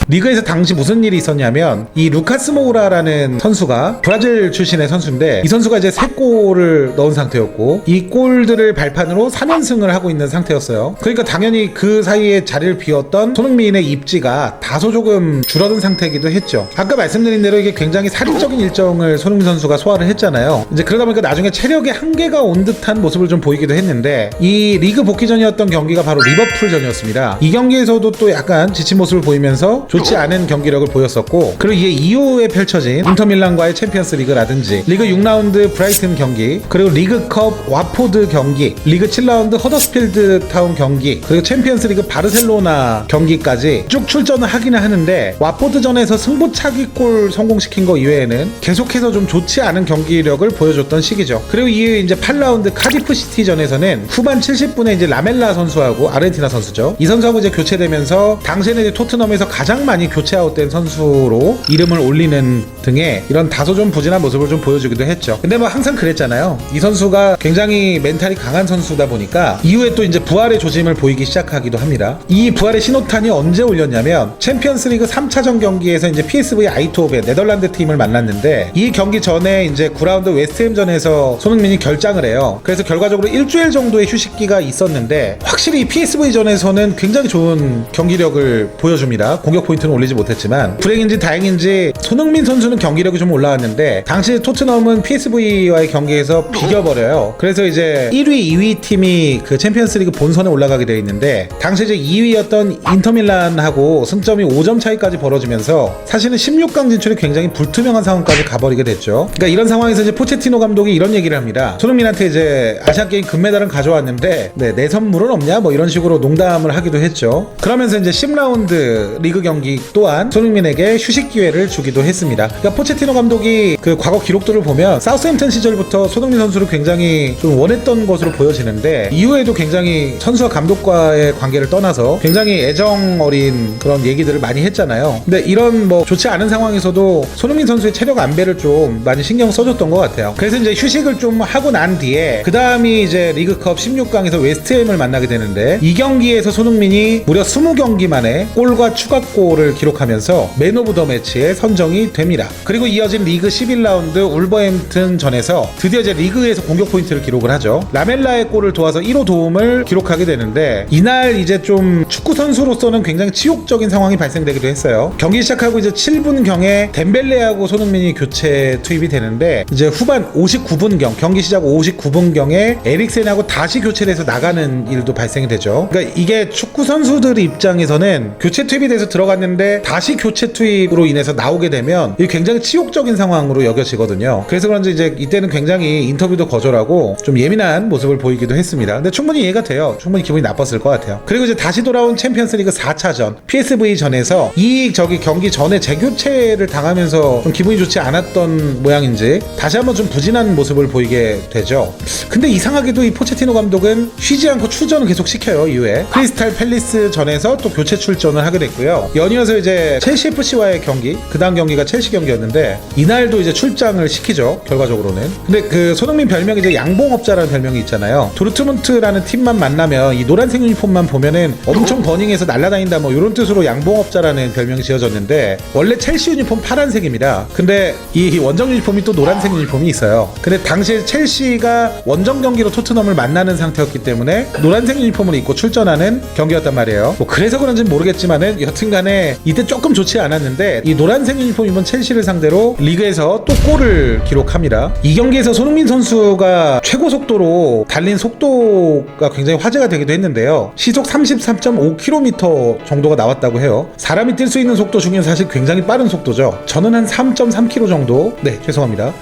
리그에서 당시 무슨 일이 있었냐면 이 루카스 모우라라는 선수가 브라질 출신의 선수인데 이 선수가 이제 3골을 넣은 상태였고 이 골들을 발판으로 3연승을 하고 있는 상태였어요. 그러니까 당연히 그 사이에 자리를 비웠던 손흥민의 입지가 다소 조금 줄어든 상태이기도 했죠. 아까 말씀드린 대로 이게 굉장히 살인적인 일정을 손흥민 선수가 소화를 했잖아요. 이제 그러다 보니까 나중에 체력의 한계가 온 듯한 모습을 좀 보이기도 했는데 이 리그 복귀전이었던 경기가 바로 리버풀전이었습니다. 이 경기에서도 또 약간 지친 모습을 보이면서 좋지 않은 경기력을 보였었고, 그리고 이게 이후에 펼쳐진 인터밀란과의 챔피언스 리그라든지 리그 6라운드 브라이튼 경기, 그리고 리그컵 와포드 경기, 리그 7라운드 허더스필드 타운 경기, 그리고 챔피언스 리그 바르셀로나 경기까지 쭉 출전을 하기는 하는데 와포드전에서 승부차기골 성공시킨 거 이외에는 계속해서 좀 좋지 않은 경기력을 보여줬던 시기죠. 그리고 이후에 이제 8라운드 카디프 시티전에서는 후반 70분에 이제 라멜라 선수하고 아르헨티나 선수죠. 이 선수하고 이제 교체되면서 당시에는 이제 토트넘에서 가장 많이 교체 아웃된 선수로 이름을 올리는 등의 이런 다소 좀 부진한 모습을 좀 보여주기도 했죠. 근데 뭐 항상 그랬잖아요. 이 선수가 굉장히 멘탈이 강한 선수다 보니까 이후에 또 이제 부활의 조짐을 보이기 시작하기도 합니다. 이 부활의 신호탄이 언제 올렸냐면 챔피언스리그 3차전 경기에서 이제 PSV 아이트호벤 네덜란드 팀을 만났는데 이 경기 전에 이제 9라운드 웨스트햄전에서 손흥민이 결장을 해요. 그래서 결과적으로 일주일 정도의 휴식기가 있었는데 확실히 PSV전에서는 굉장히 좋은 경기력을 보여줍니다. 공격 포인트는 올리지 못했지만 불행인지 다행인지 손흥민 선수는 경기력이 좀 올라왔는데 당시 토트넘은 PSV와의 경기에서 비겨버려요. 그래서 이제 1위, 2위 팀이 그 챔피언스리그 본선에 올라가게 되어 있는데 당시 이제 2위였던 인터밀란하고 승점이 5점 차이까지 벌어지면서 사실은 16강 진출이 굉장히 불투명한 상황까지 가버리게 됐죠. 그러니까 이런 상황에서 이제 포체티노 감독이 이런 얘기를 합니다. 손흥민한테 이제 아시안게임 금메달은 가져왔는데 내 선물은 없냐? 뭐 이런 식으로 농담을 하기도 했죠. 그러면서 이제 10라운드 리그 경기 또한 손흥민에게 휴식 기회를 주기도 했습니다. 그러니까 포체티노 감독이 그 과거 기록들을 보면 사우스햄튼 시절부터 손흥민 선수를 굉장히 좀 원했던 것으로 보여지는데 이후에도 굉장히 선수와 감독과의 관계를 떠나서 굉장히 애정 어린 그런 얘기들을 많이 했잖아요. 근데 이런 뭐 좋지 않은 상황에서도 손흥민 선수의 체력 안배를 좀 많이 신경 써줬던 것 같아요. 그래서 이제 휴식을 좀 하고 난 뒤에 그 다음이 이제 리그컵 16강에서 웨스트햄을 만나게 되는데 이 경기에서 손흥민이 무려 20경기 만에 골과 추가골을 기록하면서 맨 오브 더 매치에 선정이 됩니다. 그리고 이어진 리그 11라운드 울버햄튼 전에서 드디어 이제 리그에서 공격 포인트를 기록을 하죠. 라멜라의 골을 도와서 1호 도움을 기록하게 되는데 이날 이제 좀 축구 선수로서는 굉장히 치욕적인 상황이 발생되기도 했어요. 경기 시작하고 이제 7분경에 덴벨레하고 손흥민이 교체 투입이 되는데 이제 후반 59분경 경기 시작 59분경에 에릭센하고 다시 교체돼서 나가는 일도 발생이 되죠. 그러니까 이게 축구 선수들 입장에서는 교체 투입이 돼서 들어갔는데 다시 교체 투입으로 인해서 나오게 되면 이게 굉장히 치욕적인 상황으로 여겨지거든요. 그래서 그런지 이제 이때는 굉장히 인터뷰도 거절하고 좀 예민한 모습을 보이기도 했습니다. 근데 충분히 이해가 돼요. 충분히 기분이 나빴을 것 같아요. 그리고 이제 다시 돌아온 챔피언스리그 4차전 PSV 전에서 이 경기 전에 재교체를 당하면서 좀 기분이 좋지 않았던 모양인지 다시 한번 좀 부진한 모습을 보이게 되죠. 근데 이상하게도 이 포체티노 감독은 쉬지 않고 출전을 계속 시켜요. 이후에 크리스탈 팰리스 전에서 또 교체 출전을 하게 됐고요. 연이어서 이제 첼시 FC와의 경기, 그 다음 경기가 첼시 경기였는데 이날도 이제 출장을 시키죠. 결과적으로는. 근데 그 손흥민 별명이 이제 양봉업자라는 별명이 있잖아요. 도르트문트라는 팀만 만나면 이 노란색 유니폼만 보면은 엄청 버닝해서 날아다닌다 뭐 이런 뜻으로 양봉업자라는 별명이 지어졌는데 원래 첼시 유니폼 파란색입니다. 근데 이 원정 유니폼이 또 노란색 유니폼이 있어요. 근데 당시에 첼시가 원정 경기로 토트넘을 만나는 상태였기 때문에 노란색 유니폼을 입고 출전하는 경기였단 말이에요. 뭐 그래서 그런지는 모르겠지만은 여튼간에 이때 조금 좋지 않았는데 이 노란색 유니폼 입은 첼시를 상대로 리그에서 또 골을 기록합니다. 이 경기에서 손흥민 선수가 최고 속도로 달린 속도가 굉장히 화제가 되기도 했는데요. 시속 33.5km 정도가 나왔다고 해요. 사람이 뛸 수 있는 속도 중에 사실 굉장히 빠른 속도죠. 저는 한 3.3km 정도. 네, 죄송합니다.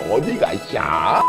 어디가 있야?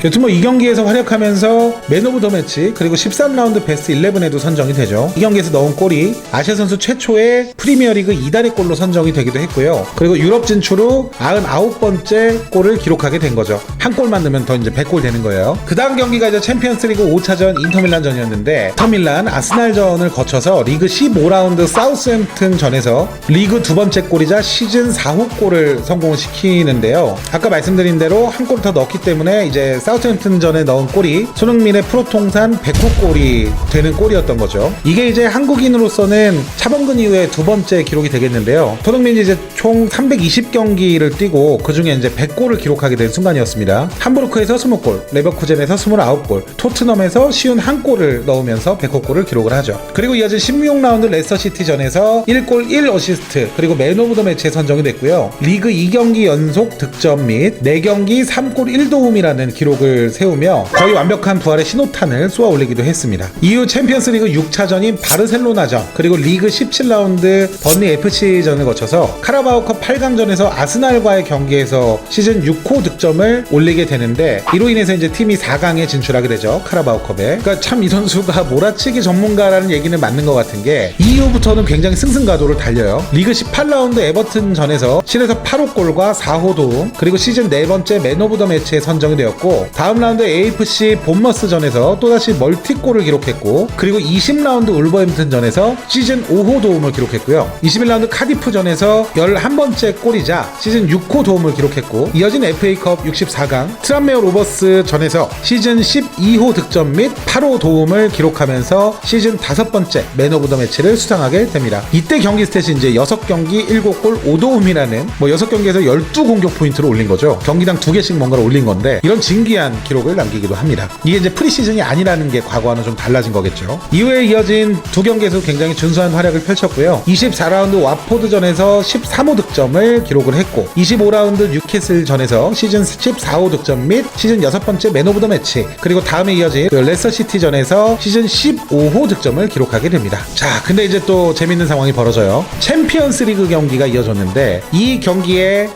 여튼 뭐 이 경기에서 활약하면서 맨 오브 더 매치 그리고 13라운드 베스트 11에도 선정이 되죠. 이 경기에서 넣은 골이 아시아 선수 최초의 프리미어리그 2달의 골로 선정이 되기도 했고요. 그리고 유럽 진출 후 99번째 골을 기록하게 된 거죠. 한 골만 넣으면 더 이제 100골 되는 거예요. 그 다음 경기가 이제 챔피언스리그 5차전 인터밀란전이었는데 인터밀란 아스날전을 거쳐서 리그 15라운드 사우스햄튼 전에서 리그 두 번째 골이자 시즌 4호 골을 성공시키는데요. 아까 말씀드린 대로 한 골 더 넣기 때문에 이제 사우스햄튼전에 넣은 골이 손흥민의 프로 통산 100호 골이 되는 골이었던 거죠. 이게 이제 한국인으로서는 차범근 이후에 두 번째 기록이 되겠는데요. 손흥민이 이제 총 320경기를 뛰고 그 중에 이제 100골을 기록하게 된 순간이었습니다. 함부르크에서 20골, 레버쿠젠에서 29골, 토트넘에서 쉬운 한 골을 넣으면서 100호 골을 기록을 하죠. 그리고 이어진 16라운드 레스터시티전에서 1골 1어시스트 그리고 맨 오브 더 매치에 선정이 됐고요. 리그 2경기 연속 득점 및 4경기 3골 1도움이라는 기록을 세우며 거의 완벽한 부활의 신호탄을 쏘아 올리기도 했습니다. 이후 챔피언스리그 6차전인 바르셀로나전 그리고 리그 17라운드 번리 FC전을 거쳐서 카라바오컵 8강전에서 아스날과의 경기에서 시즌 6호 득점을 올리게 되는데 이로 인해서 이제 팀이 4강에 진출하게 되죠. 카라바오컵에. 그러니까 참 이 선수가 몰아치기 전문가라는 얘기는 맞는 것 같은 게 이후부터는 굉장히 승승가도를 달려요. 리그 18라운드 에버튼전에서 실에서 8호 골과 4호 도움 그리고 시즌 4번째 맨 오브 더 매치에 선정이 되었고 다음 라운드 AFC 본머스전에서 또다시 멀티골을 기록했고 그리고 20라운드 울버햄튼전에서 시즌 5호 도움을 기록했고요. 21라운드 카디프전에서 11번째 골이자 시즌 6호 도움을 기록했고 이어진 FA컵 64강 트란메어 로버스 전에서 시즌 12호 득점 및 8호 도움을 기록하면서 시즌 5번째 맨 오브 더 매치를 수상하게 됩니다. 이때 경기 스탯이 이제 6경기 7골 5도움이라는 6경기에서 12공격 포인트를 올린 거죠. 경기당 2개씩 뭔가를 올린 건데 이런 진기한 기록을 남기기도 합니다. 이게 이제 프리시즌이 아니라는 게 과거와는 좀 달라진 거겠죠. 이후에 이어진 두 경기에서 굉장히 준수한 활약을 펼쳤고요. 24라운드 와포드전에서 13호 득점을 기록을 했고 25라운드 뉴캐슬전에서 시즌 14호 득점 및 시즌 6번째 맨 오브 더 매치 그리고 다음에 이어진 레스터시티전에서 시즌 15호 득점을 기록하게 됩니다. 자, 근데 이제 또 재밌는 상황이 벌어져요. 챔피언스리그 경기가 이어졌는데 이 경기에